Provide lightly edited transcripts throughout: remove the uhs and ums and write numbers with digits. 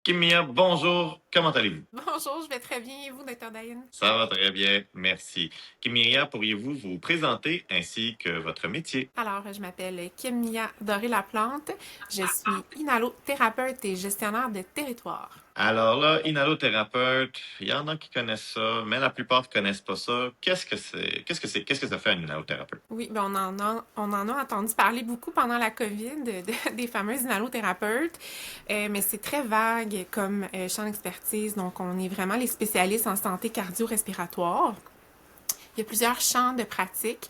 Kimia, bonjour, comment allez-vous? Bonjour, je vais très bien et vous, Dr. Diane? Ça va très bien, merci. Kimia, pourriez-vous vous présenter ainsi que votre métier? Alors, je m'appelle Kim Mia Doré-Laplante. Je suis inhalothérapeute et gestionnaire de territoire. Alors là, inhalothérapeute, il y en a qui connaissent ça, mais la plupart ne connaissent pas ça. Qu'est-ce que c'est? Qu'est-ce que ça fait un inhalothérapeute? Oui, ben on en a entendu parler beaucoup pendant la COVID des fameux inhalothérapeutes, mais c'est très vague comme champ d'expertise. Donc, on est vraiment les spécialistes en santé cardio-respiratoire. Il y a plusieurs champs de pratique.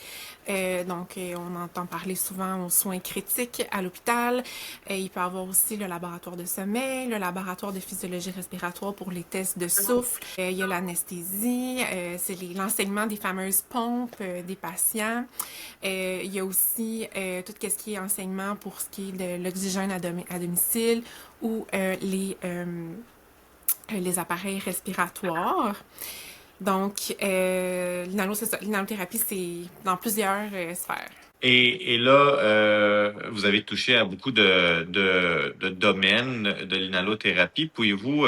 On entend parler souvent aux soins critiques à l'hôpital. Il peut y avoir aussi le laboratoire de sommeil, le laboratoire de physiologie respiratoire pour les tests de souffle. Il y a l'anesthésie, c'est l'enseignement des fameuses pompes des patients. Il y a aussi tout ce qui est enseignement pour ce qui est de l'oxygène à domicile ou les appareils respiratoires. Donc, l'inhalothérapie, c'est dans plusieurs sphères. Et là, vous avez touché à beaucoup de domaines de l'inhalothérapie. Pouvez-vous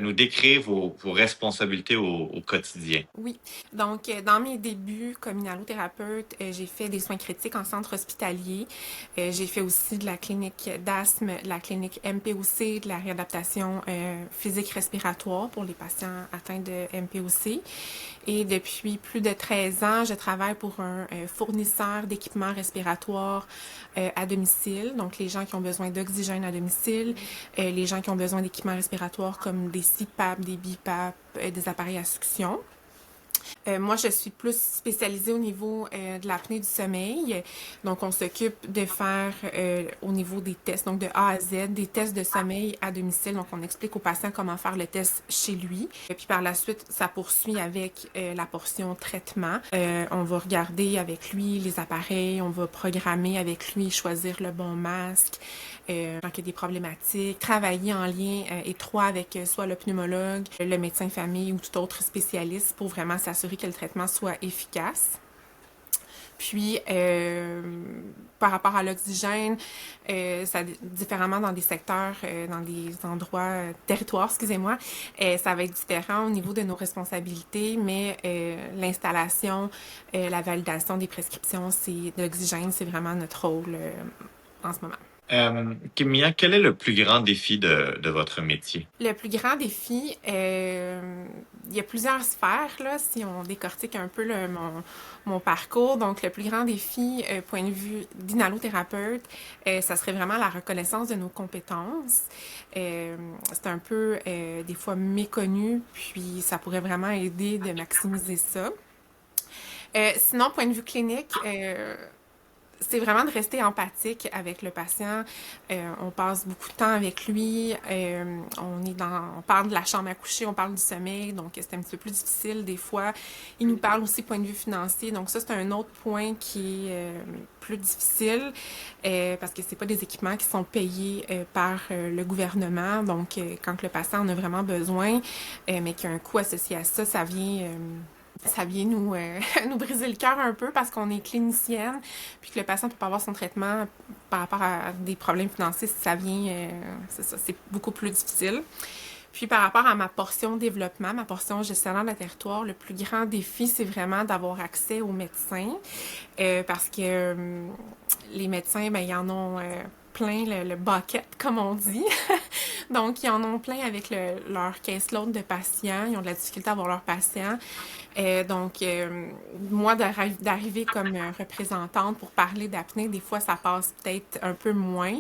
nous décrire vos responsabilités au quotidien? Oui. Donc, dans mes débuts comme inhalothérapeute, j'ai fait des soins critiques en centre hospitalier. J'ai fait aussi de la clinique d'asthme, de la clinique MPOC, de la réadaptation physique respiratoire pour les patients atteints de MPOC. Et depuis plus de 13 ans, je travaille pour un fournisseur d'équipements respiratoires à domicile. Donc, les gens qui ont besoin d'oxygène à domicile, les gens qui ont besoin d'équipements respiratoires comme des CPAP, des BiPAP, des appareils à succion. Moi, je suis plus spécialisée au niveau de l'apnée du sommeil. Donc, on s'occupe de faire au niveau des tests, donc de A à Z, des tests de sommeil à domicile. Donc, on explique au patient comment faire le test chez lui. Et puis, par la suite, ça poursuit avec la portion traitement. On va regarder avec lui les appareils, on va programmer avec lui, choisir le bon masque, quand il y a des problématiques, travailler en lien étroit avec soit le pneumologue, le médecin de famille ou tout autre spécialiste pour vraiment s'assurer que le traitement soit efficace. Puis, par rapport à l'oxygène, ça différemment dans des secteurs, dans des endroits, territoires, excusez-moi, ça va être différent au niveau de nos responsabilités, mais l'installation, la validation des prescriptions, c'est de l'oxygène, c'est vraiment notre rôle en ce moment. Kimia, quel est le plus grand défi de votre métier? Le plus grand défi, il y a plusieurs sphères, là, si on décortique un peu mon parcours. Donc, le plus grand défi, point de vue d'inhalothérapeute, ça serait vraiment la reconnaissance de nos compétences. C'est un peu, des fois, méconnu, puis ça pourrait vraiment aider de maximiser ça. Sinon, point de vue clinique, c'est vraiment de rester empathique avec le patient. On passe beaucoup de temps avec lui. On parle de la chambre à coucher, on parle du sommeil, donc c'est un petit peu plus difficile des fois. Il nous parle aussi point de vue financier, donc ça c'est un autre point qui est plus difficile parce que c'est pas des équipements qui sont payés par le gouvernement. Donc quand le patient en a vraiment besoin, mais qu'il y a un coût associé à ça, ça vient nous, nous briser le cœur un peu parce qu'on est clinicienne, puis que le patient ne peut pas avoir son traitement par rapport à des problèmes financiers, ça vient, c'est ça, c'est beaucoup plus difficile. Puis par rapport à ma portion développement, ma portion gestionnaire de territoire, le plus grand défi, c'est vraiment d'avoir accès aux médecins parce que les médecins, ben, ils en ont plein le bucket, comme on dit. Donc, ils en ont plein avec leur caseload de patients. Ils ont de la difficulté à avoir leurs patients. Moi, d'arriver comme représentante pour parler d'apnée, des fois, ça passe peut-être un peu moins.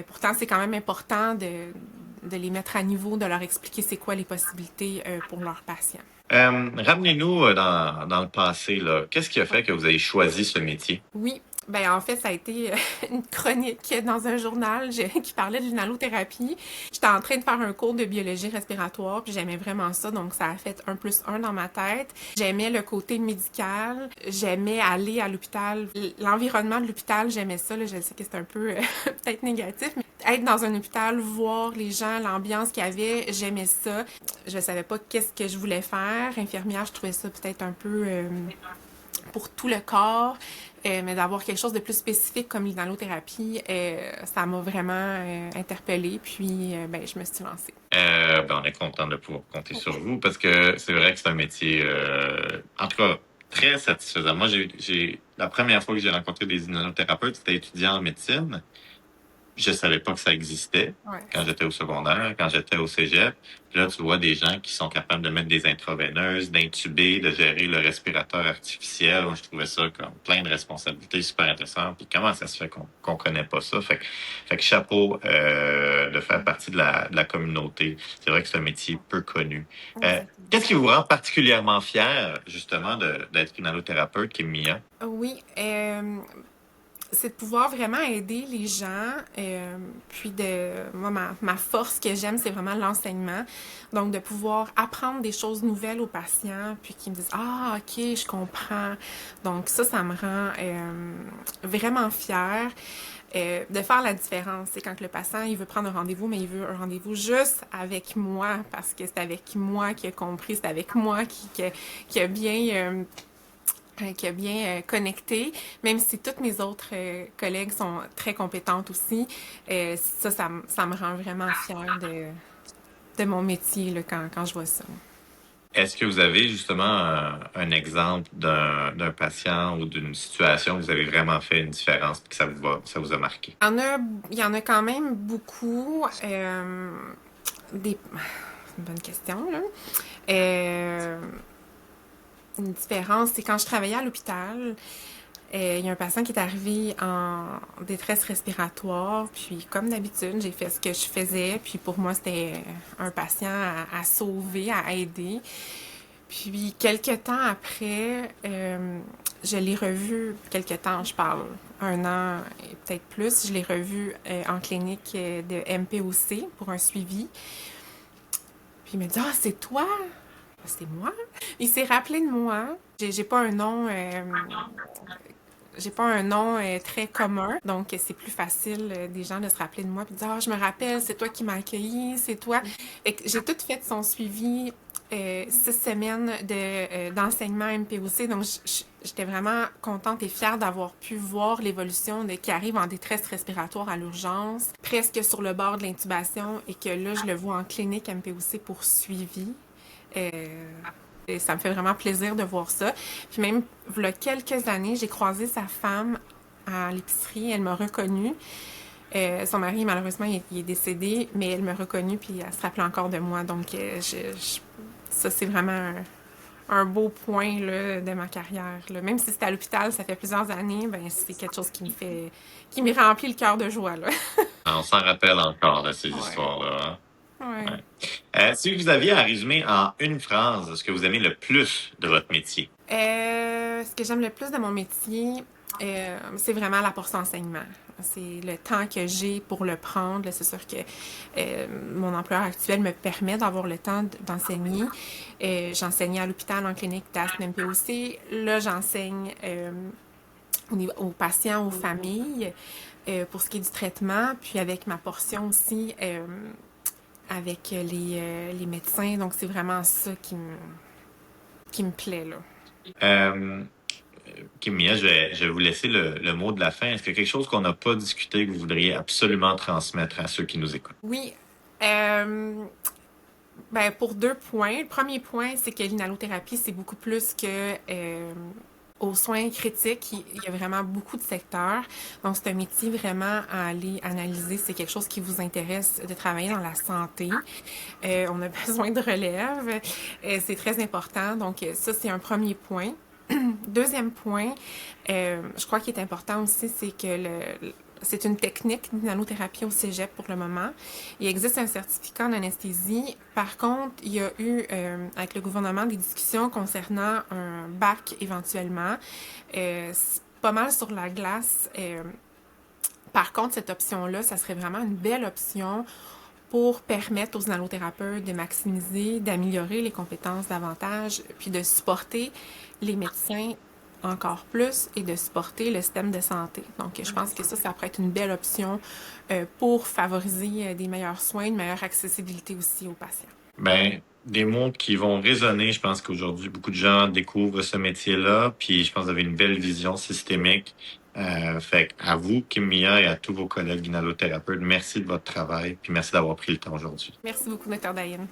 Pourtant, c'est quand même important de les mettre à niveau, de leur expliquer c'est quoi les possibilités pour leurs patients. Ramenez-nous dans le passé, là. Qu'est-ce qui a fait que vous avez choisi ce métier? Oui, ben en fait, ça a été une chronique dans un journal qui parlait de l'inhalothérapie. J'étais en train de faire un cours de biologie respiratoire, puis j'aimais vraiment ça, donc ça a fait un plus un dans ma tête. J'aimais le côté médical, j'aimais aller à l'hôpital, l'environnement de l'hôpital, j'aimais ça. Là, je sais que c'est un peu peut-être négatif, mais être dans un hôpital, voir les gens, l'ambiance qu'il y avait, j'aimais ça. Je savais pas qu'est-ce que je voulais faire. Infirmière, je trouvais ça peut-être un peu pour tout le corps, mais d'avoir quelque chose de plus spécifique comme l'inhalothérapie, ça m'a vraiment interpellée, puis ben, je me suis lancée. On est content de pouvoir compter sur vous parce que c'est vrai que c'est un métier, en tout cas, très satisfaisant. Moi, la première fois que j'ai rencontré des inhalothérapeutes, c'était étudiant en médecine. Je savais pas que ça existait Ouais. quand j'étais au secondaire, quand j'étais au cégep. Puis là, tu vois des gens qui sont capables de mettre des intraveineuses, d'intuber, de gérer le respirateur artificiel. Moi, je trouvais ça comme plein de responsabilités super intéressantes. Puis comment ça se fait qu'on connaît pas ça? Fait que chapeau de faire partie de la communauté. C'est vrai que c'est un métier peu connu. Exactement. Qu'est-ce qui vous rend particulièrement fier, justement, d'être une allothérapeute, Kim Mia? Oui, c'est de pouvoir vraiment aider les gens. Puis moi, ma force que j'aime, c'est vraiment l'enseignement. Donc, de pouvoir apprendre des choses nouvelles aux patients, puis qu'ils me disent, ah, ok, je comprends. Donc, ça me rend vraiment fière. De faire la différence. C'est quand le patient, il veut prendre un rendez-vous, mais il veut un rendez-vous juste avec moi, parce que c'est avec moi qu'il a compris, c'est avec moi qui a bien connecté, même si toutes mes autres collègues sont très compétentes aussi. Ça me rend vraiment fière de mon métier là, quand je vois ça. Est-ce que vous avez justement un exemple d'un patient ou d'une situation où vous avez vraiment fait une différence et que ça vous a marqué? Il y en a quand même beaucoup. C'est une bonne question, là. Euh, une différence, c'est quand je travaillais à l'hôpital, il y a un patient qui est arrivé en détresse respiratoire, puis comme d'habitude, j'ai fait ce que je faisais, puis pour moi, c'était un patient à sauver, à aider. Puis quelques temps après, je l'ai revu, quelques temps, je parle un an et peut-être plus, je l'ai revu en clinique de MPOC pour un suivi. Puis il me dit, ah, c'est toi? C'est moi? Il s'est rappelé de moi. J'ai pas un nom j'ai pas un nom très commun, donc c'est plus facile des gens de se rappeler de moi puis de dire ah je me rappelle, c'est toi qui m'as accueilli, c'est toi. Fait que j'ai tout fait son suivi 6 semaines d'enseignement MPOC, donc j'étais vraiment contente et fière d'avoir pu voir l'évolution de qui arrive en détresse respiratoire à l'urgence, presque sur le bord de l'intubation et que là je le vois en clinique MPOC pour suivi. Euh, et ça me fait vraiment plaisir de voir ça. Puis même, il y a quelques années, j'ai croisé sa femme à l'épicerie. Elle m'a reconnue. Son mari, malheureusement, il est décédé, mais elle m'a reconnue, puis elle se rappelait encore de moi. Donc, ça, c'est vraiment un beau point là, de ma carrière. Là. Même si c'est à l'hôpital, ça fait plusieurs années, ben c'est quelque chose qui me remplit le cœur de joie. Là. On s'en rappelle encore de ces Ouais. histoires-là. Hein? Ouais. Ouais. Si vous aviez à résumer en une phrase ce que vous aimez le plus de votre métier. Ce que j'aime le plus de mon métier, c'est vraiment la portion enseignement. C'est le temps que j'ai pour le prendre. C'est sûr que mon employeur actuel me permet d'avoir le temps d'enseigner. J'enseignais à l'hôpital en clinique d'asthme MPOC. Là, j'enseigne aux patients, aux familles, pour ce qui est du traitement. Puis avec ma portion aussi, avec les médecins. Donc, c'est vraiment ça qui me plaît, là. Euh, Kimia, je vais vous laisser le mot de la fin. Est-ce qu'il y a quelque chose qu'on n'a pas discuté que vous voudriez absolument transmettre à ceux qui nous écoutent? Oui. Euh, ben, pour 2 points. Le premier point, c'est que l'inhalothérapie, c'est beaucoup plus que aux soins critiques. Il y a vraiment beaucoup de secteurs. Donc, c'est un métier vraiment à aller analyser. C'est quelque chose qui vous intéresse de travailler dans la santé. On a besoin de relève. C'est très important. Donc, ça, c'est un premier point. Deuxième point, je crois qu'il est important aussi, c'est que c'est une technique d'inhalothérapie au cégep pour le moment. Il existe un certificat en anesthésie. Par contre, il y a eu, avec le gouvernement, des discussions concernant un bac éventuellement. C'est pas mal sur la glace. Par contre, cette option-là, ça serait vraiment une belle option pour permettre aux inhalothérapeutes de maximiser, d'améliorer les compétences davantage, puis de supporter les médecins encore plus et de supporter le système de santé. Donc, je pense que ça pourrait être une belle option pour favoriser des meilleurs soins, une meilleure accessibilité aussi aux patients. Ben, des mots qui vont résonner. Je pense qu'aujourd'hui, beaucoup de gens découvrent ce métier-là, puis je pense que vous avez une belle vision systémique. Fait à vous, Kim Mia, et à tous vos collègues inhalothérapeutes, merci de votre travail, puis merci d'avoir pris le temps aujourd'hui. Merci beaucoup, Dr. Dayan.